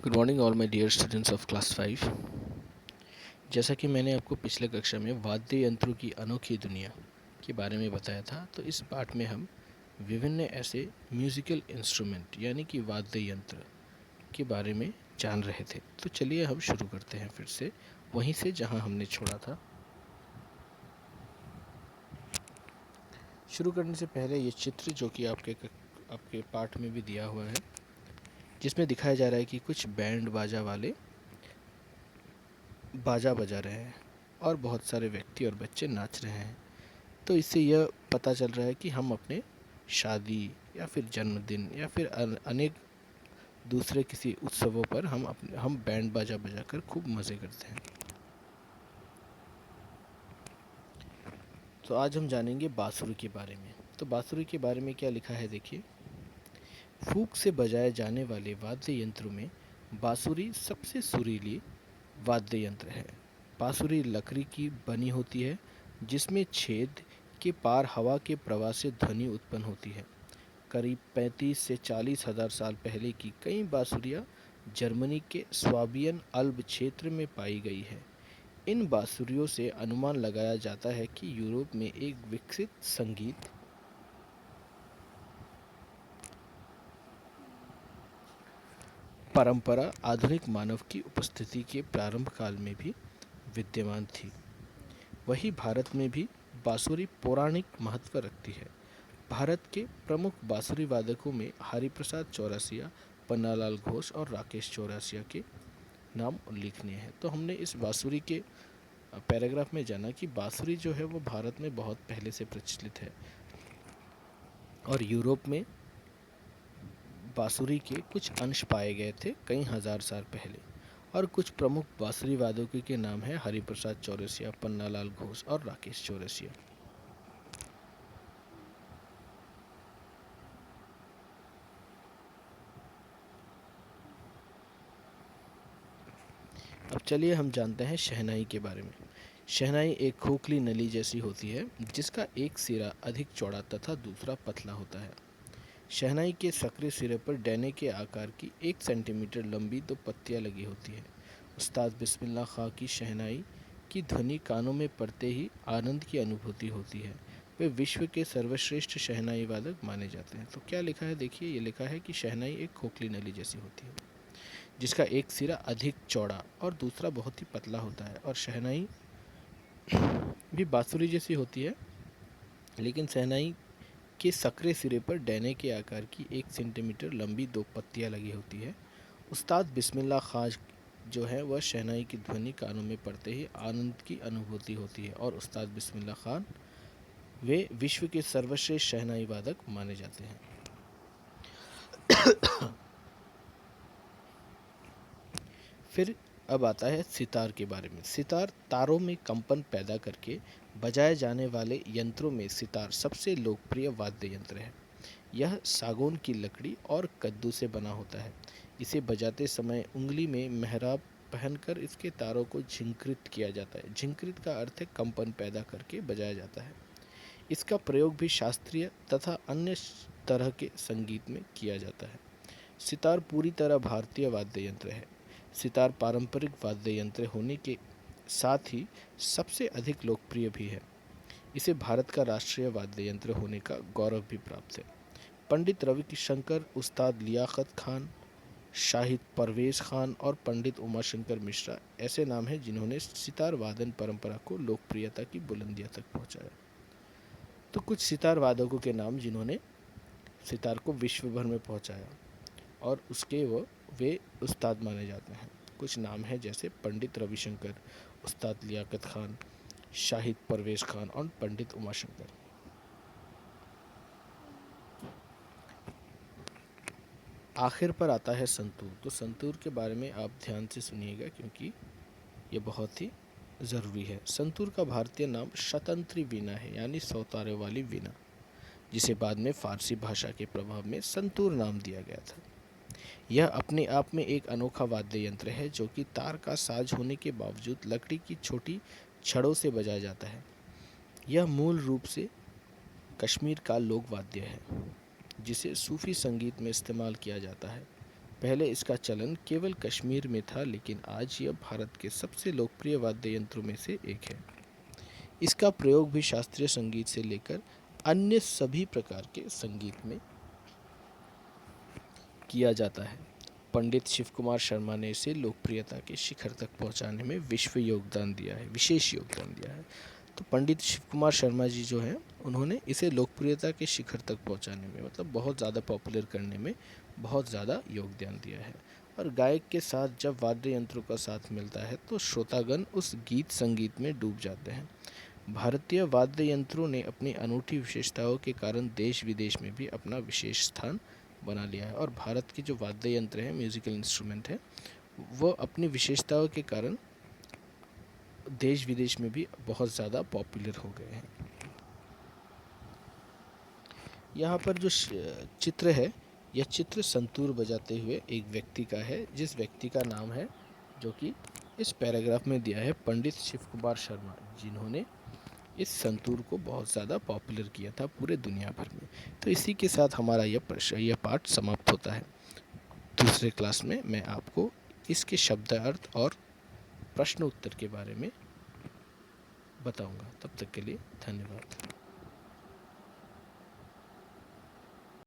Good morning all my dear students of class 5। जैसा कि मैंने आपको पिछले कक्षा में वाद्य यंत्रों की अनोखी दुनिया के बारे में बताया था, तो इस पाठ में हम विभिन्न ऐसे म्यूज़िकल इंस्ट्रूमेंट यानी कि वाद्य यंत्र के बारे में जान रहे थे। तो चलिए हम शुरू करते हैं फिर से वहीं से जहां हमने छोड़ा था। शुरू करने से पहले ये चित्र जो कि आपके पाठ में भी दिया हुआ है, जिसमें दिखाया जा रहा है कि कुछ बैंड बाजा वाले बाजा बजा रहे हैं और बहुत सारे व्यक्ति और बच्चे नाच रहे हैं। तो इससे यह पता चल रहा है कि हम अपने शादी या फिर जन्मदिन या फिर अनेक दूसरे किसी उत्सवों पर हम बैंड बाजा बजाकर खूब मज़े करते हैं। तो आज हम जानेंगे बांसुरी के बारे में। तो बांसुरी के बारे में क्या लिखा है, देखिए। फूंक से बजाए जाने वाले वाद्य यंत्रों में बांसुरी सबसे सुरीली वाद्य यंत्र है। बांसुरी लकड़ी की बनी होती है, जिसमें छेद के पार हवा के प्रवाह से ध्वनि उत्पन्न होती है। करीब 35 से 40 हजार साल पहले की कई बांसुरियां जर्मनी के स्वाबियन अल्ब क्षेत्र में पाई गई है। इन बांसुरियों से अनुमान लगाया जाता है कि यूरोप में एक विकसित संगीत परंपरा आधुनिक मानव की उपस्थिति के प्रारंभ काल में भी विद्यमान थी। वही भारत में भी बांसुरी पौराणिक महत्व रखती है। भारत के प्रमुख बांसुरी वादकों में हरिप्रसाद चौरसिया, पन्नालाल घोष और राकेश चौरसिया के नाम उल्लेखनीय है। तो हमने इस बांसुरी के पैराग्राफ में जाना कि बांसुरी जो है वो भारत में बहुत पहले से प्रचलित है और यूरोप में बांसुरी के कुछ अंश पाए गए थे कई हजार साल पहले। और कुछ प्रमुख बांसुरी वादकों के नाम है हरिप्रसाद चौरसिया, पन्नालाल घोष और राकेश चौरसिया। अब चलिए हम जानते हैं शहनाई के बारे में। शहनाई एक खोखली नली जैसी होती है, जिसका एक सिरा अधिक चौड़ा तथा दूसरा पतला होता है। शहनाई के सक्रिय सिरे पर डैने के आकार की 1 सेंटीमीटर लंबी 2 पत्तियां लगी होती हैं। उस्ताद बिस्मिल्लाह खां की शहनाई की ध्वनि कानों में पड़ते ही आनंद की अनुभूति होती है। वे विश्व के सर्वश्रेष्ठ शहनाई वादक माने जाते हैं। तो क्या लिखा है, देखिए। ये लिखा है कि शहनाई एक खोखली नली जैसी होती है, जिसका एक सिरा अधिक चौड़ा और दूसरा बहुत ही पतला होता है। और शहनाई भी बांसुरी जैसी होती है, लेकिन शहनाई के सक्रिय सिरे पर डैने के आकार की 1 सेंटीमीटर लंबी 2 पत्तियां लगी होती है। उस्ताद बिस्मिल्लाह खां जो है वह शहनाई की ध्वनि कानों में पड़ते ही आनंद की अनुभूति होती है। और उस्ताद बिस्मिल्लाह खान वे विश्व के सर्वश्रेष्ठ शहनाई वादक माने जाते हैं। फिर अब आता है सितार के बारे में। सितार तारों में कंपन पैदा करके बजाए जाने वाले यंत्रों में सितार सबसे लोकप्रिय वाद्य यंत्र है। यह सागौन की लकड़ी और कद्दू से बना होता है। इसे बजाते समय उंगली में मेहराब पहनकर इसके तारों को झिंकृत किया जाता है। झिंकृत का अर्थ है कंपन पैदा करके बजाया जाता है। इसका प्रयोग भी शास्त्रीय तथा अन्य तरह के संगीत में किया जाता है। सितार पूरी तरह भारतीय वाद्य यंत्र है। सितार पारंपरिक वाद्य यंत्र होने के साथ ही सबसे अधिक लोकप्रिय भी है। इसे भारत का राष्ट्रीय वाद्य यंत्र होने का गौरव भी प्राप्त है। पंडित रविशंकर, उस्ताद लियाकत खान, शाहिद परवेज खान और पंडित उमाशंकर मिश्रा ऐसे नाम हैं जिन्होंने सितार वादन परंपरा को लोकप्रियता की बुलंदियों तक पहुंचाया। तो कुछ सितार वादकों के नाम जिन्होंने सितार को विश्व भर में पहुंचाया और उसके वे उस्ताद माने जाते हैं। कुछ नाम हैं जैसे पंडित रविशंकर, उस्ताद लियाकत खान, शाहिद परवेज खान और पंडित उमाशंकर। आखिर पर आता है संतूर। तो संतूर के बारे में आप ध्यान से सुनिएगा, क्योंकि ये बहुत ही ज़रूरी है। संतूर का भारतीय नाम शतंत्री वीणा है, यानी सौतारे वाली वीणा, जिसे बाद में फारसी भाषा के प्रभाव में संतूर नाम दिया गया था। यह अपने आप में एक अनोखा वाद्य यंत्र है, जो कि तार का साज होने के बावजूद लकड़ी की छोटी छड़ों से बजाया जाता है। यह मूल रूप से कश्मीर का लोक वाद्य है, जिसे सूफी संगीत में इस्तेमाल किया जाता है। पहले इसका चलन केवल कश्मीर में था, लेकिन आज यह भारत के सबसे लोकप्रिय वाद्य यंत्रों में से एक है। इसका प्रयोग भी शास्त्रीय संगीत से लेकर अन्य सभी प्रकार के संगीत में किया जाता है। पंडित शिव कुमार शर्मा ने इसे लोकप्रियता के शिखर तक पहुंचाने में विशेष योगदान दिया है। तो पंडित शिव कुमार शर्मा जी जो हैं, उन्होंने इसे लोकप्रियता के शिखर तक पहुंचाने में, मतलब बहुत ज़्यादा पॉपुलर करने में बहुत ज़्यादा योगदान दिया है। और गायक के साथ जब वाद्य यंत्रों का साथ मिलता है तो श्रोतागण उस गीत संगीत में डूब जाते हैं। भारतीय वाद्य यंत्रों ने अपनी अनूठी विशेषताओं के कारण देश विदेश में भी अपना विशेष स्थान बना लिया है। और भारत के जो वाद्य यंत्र हैं, म्यूज़िकल इंस्ट्रूमेंट हैं, वो अपनी विशेषताओं के कारण देश विदेश में भी बहुत ज़्यादा पॉपुलर हो गए हैं। यहाँ पर जो चित्र है, यह चित्र संतूर बजाते हुए एक व्यक्ति का है, जिस व्यक्ति का नाम है, जो कि इस पैराग्राफ में दिया है, पंडित शिव कुमार शर्मा, जिन्होंने इस संतूर को बहुत ज़्यादा पॉपुलर किया था पूरे दुनिया भर में। तो इसी के साथ हमारा यह पाठ समाप्त होता है। दूसरे क्लास में मैं आपको इसके शब्दार्थ और प्रश्न उत्तर के बारे में बताऊंगा। तब तक के लिए धन्यवाद।